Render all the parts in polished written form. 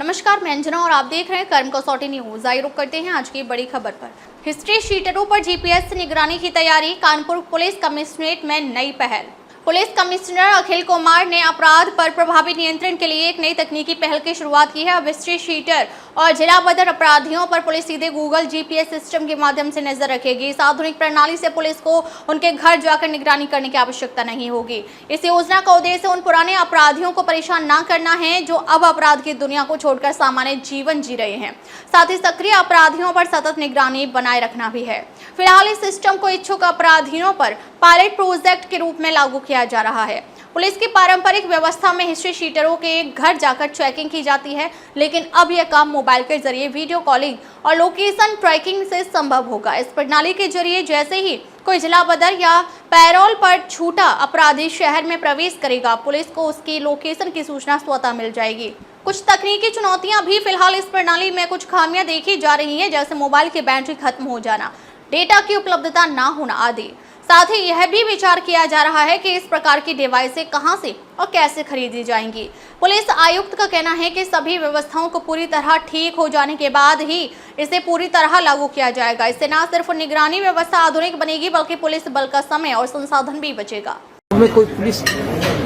नमस्कार, मैं अंजना और आप देख रहे हैं कर्म कसौटी न्यूज। आइए रुक करते हैं आज की बड़ी खबर पर। हिस्ट्री शीटरों पर जीपीएस से निगरानी की तैयारी, कानपुर पुलिस कमिश्नरेट में नई पहल। पुलिस कमिश्नर अखिल कुमार ने अपराध पर प्रभावी नियंत्रण के लिए एक नई तकनीकी पहल की शुरुआत की है। अब हिस्ट्री शीटर और जिला बदर अपराधियों पर पुलिस सीधे गूगल जीपीएस सिस्टम के माध्यम से नजर रखेगी। इस आधुनिक प्रणाली से पुलिस को उनके घर जाकर निगरानी करने की आवश्यकता नहीं होगी। इस योजना का उद्देश्य उन पुराने अपराधियों को परेशान न करना है जो अब अपराध की दुनिया को छोड़कर सामान्य जीवन जी रहे हैं, साथ ही सक्रिय अपराधियों पर सतत निगरानी बनाए रखना भी है। फिलहाल इस सिस्टम को इच्छुक अपराधियों पर पायलट प्रोजेक्ट के रूप में लागू किया जा रहा है। पुलिस की पारंपरिक व्यवस्था में हिस्ट्री शीटरों के घर जाकर चेकिंग की जाती है, लेकिन अब यह काम मोबाइल के जरिए वीडियो कॉलिंग और लोकेशन ट्रैकिंग से संभव होगा। इस प्रणाली के जरिए जैसे ही कोई जिला बदर या पैरोल पर छूटा अपराधी शहर में प्रवेश करेगा, पुलिस को उसकी लोकेशन की सूचना स्वतः मिल जाएगी। कुछ तकनीकी चुनौतियां भी फिलहाल इस प्रणाली में कुछ खामियां देखी जा रही हैं, जैसे मोबाइल की बैटरी खत्म हो जाना, डेटा की उपलब्धता ना होना आदि। साथ ही यह भी विचार किया जा रहा है कि इस प्रकार की डिवाइसें कहां से और कैसे खरीदी जाएंगी। पुलिस आयुक्त का कहना है कि सभी व्यवस्थाओं को पूरी तरह ठीक हो जाने के बाद ही इसे पूरी तरह लागू किया जाएगा। इससे न सिर्फ निगरानी व्यवस्था आधुनिक बनेगी, बल्कि पुलिस बल का समय और संसाधन भी बचेगा। में कोई पुलिस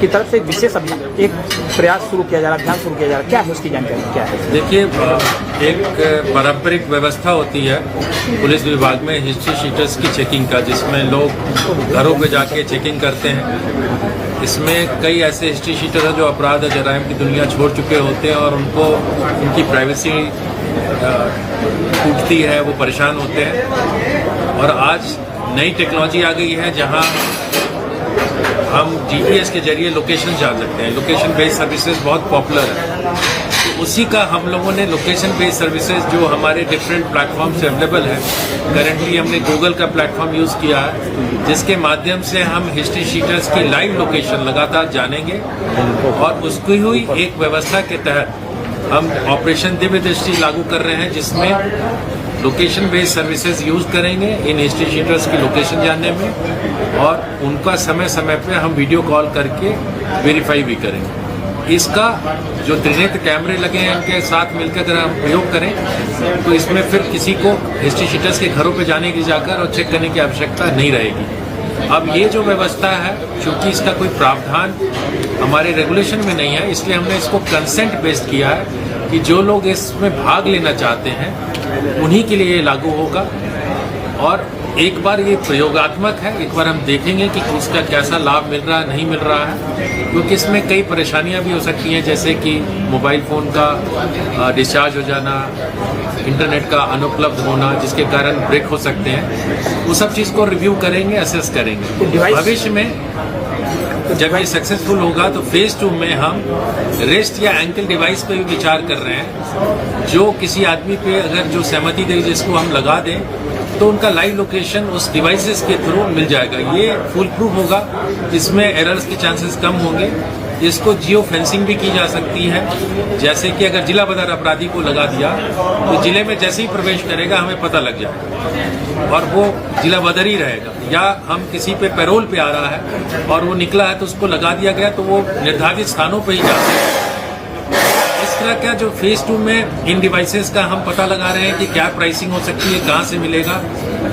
की तरफ से विशेष एक प्रयास शुरू किया जा रहा है, अभियान शुरू किया जा रहा है, क्या है उसकी जानकारी क्या है? देखिए, एक पारंपरिक व्यवस्था होती है पुलिस विभाग में हिस्ट्री शीटर्स की चेकिंग का, जिसमें लोग घरों पे जाके चेकिंग करते हैं। इसमें कई ऐसे हिस्ट्री शीटर हैं जो अपराध और जराइम की दुनिया छोड़ चुके होते हैं और उनको उनकी प्राइवेसी टूटती है, वो परेशान होते हैं। और आज नई टेक्नोलॉजी आ गई है जहाँ हम जीपीएस के जरिए लोकेशन जान सकते हैं। लोकेशन बेस्ड सर्विसेज बहुत पॉपुलर है, तो उसी का हम लोगों ने लोकेशन बेस्ड सर्विसेज जो हमारे डिफरेंट प्लेटफॉर्म से अवेलेबल है, करेंटली हमने गूगल का प्लेटफॉर्म यूज़ किया है, जिसके माध्यम से हम हिस्ट्री शीटर्स की लाइव लोकेशन लगातार जानेंगे और उसकी हुई एक व्यवस्था के तहत हम ऑपरेशन दिव्य दृष्टि लागू कर रहे हैं, जिसमें लोकेशन बेस्ड सर्विसेज यूज करेंगे इन हिस्ट्री शीटर्स की लोकेशन जानने में, और उनका समय समय पे हम वीडियो कॉल करके वेरीफाई भी करेंगे। इसका जो त्रिनेत्र कैमरे लगे हैं उनके साथ मिलकर अगर हम प्रयोग करें तो इसमें फिर किसी को हिस्ट्री शीटर्स के घरों पे जाने की जाकर और चेक करने की आवश्यकता नहीं रहेगी। अब ये जो व्यवस्था है, चूंकि इसका कोई प्रावधान हमारे रेगुलेशन में नहीं है, इसलिए हमने इसको कंसेंट बेस्ड किया है कि जो लोग इसमें भाग लेना चाहते हैं उन्हीं के लिए ये लागू होगा। और एक बार ये प्रयोगात्मक है, एक बार हम देखेंगे कि उसका कैसा लाभ मिल रहा है, नहीं मिल रहा है, क्योंकि इसमें कई परेशानियां भी हो सकती हैं, जैसे कि मोबाइल फ़ोन का डिस्चार्ज हो जाना, इंटरनेट का अनुपलब्ध होना, जिसके कारण ब्रेक हो सकते हैं। वो सब चीज़ को रिव्यू करेंगे, असेस करेंगे। भविष्य में जब ये सक्सेसफुल होगा तो फेज 2 में हम रेस्ट या एंकल डिवाइस पे भी विचार कर रहे हैं, जो किसी आदमी पे अगर जो सहमति दे जिसको हम लगा दें तो उनका लाइव लोकेशन उस डिवाइसेस के थ्रू मिल जाएगा। ये फुल प्रूफ होगा, इसमें एरर्स के चांसेस कम होंगे। इसको जियो फेंसिंग भी की जा सकती है, जैसे कि अगर जिला बदर अपराधी को लगा दिया तो जिले में जैसे ही प्रवेश करेगा हमें पता लग जाएगा और वो जिला बदर ही रहेगा। या हम किसी पे पैरोल पे आ रहा है और वो निकला है तो उसको लगा दिया गया तो वो निर्धारित स्थानों पे ही जाता है। इस तरह का जो फेज 2 में इन डिवाइसेस का हम पता लगा रहे हैं कि क्या प्राइसिंग हो सकती है, कहाँ से मिलेगा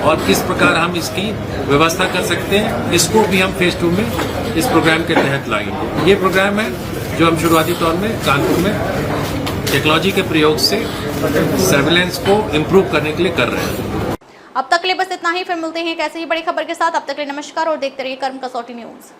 और किस प्रकार हम इसकी व्यवस्था कर सकते हैं, इसको भी हम फेज 2 में इस प्रोग्राम के तहत लाएंगे। ये प्रोग्राम है जो हम शुरुआती तौर में कानपुर में टेक्नोलॉजी के प्रयोग से सर्विलेंस को इम्प्रूव करने के लिए कर रहे हैं। अब तक के लिए बस इतना ही, फिर मिलते हैं एक ऐसी ही बड़ी खबर के साथ। अब तक के लिए नमस्कार और देखते रहिए कर्म कसौटी न्यूज।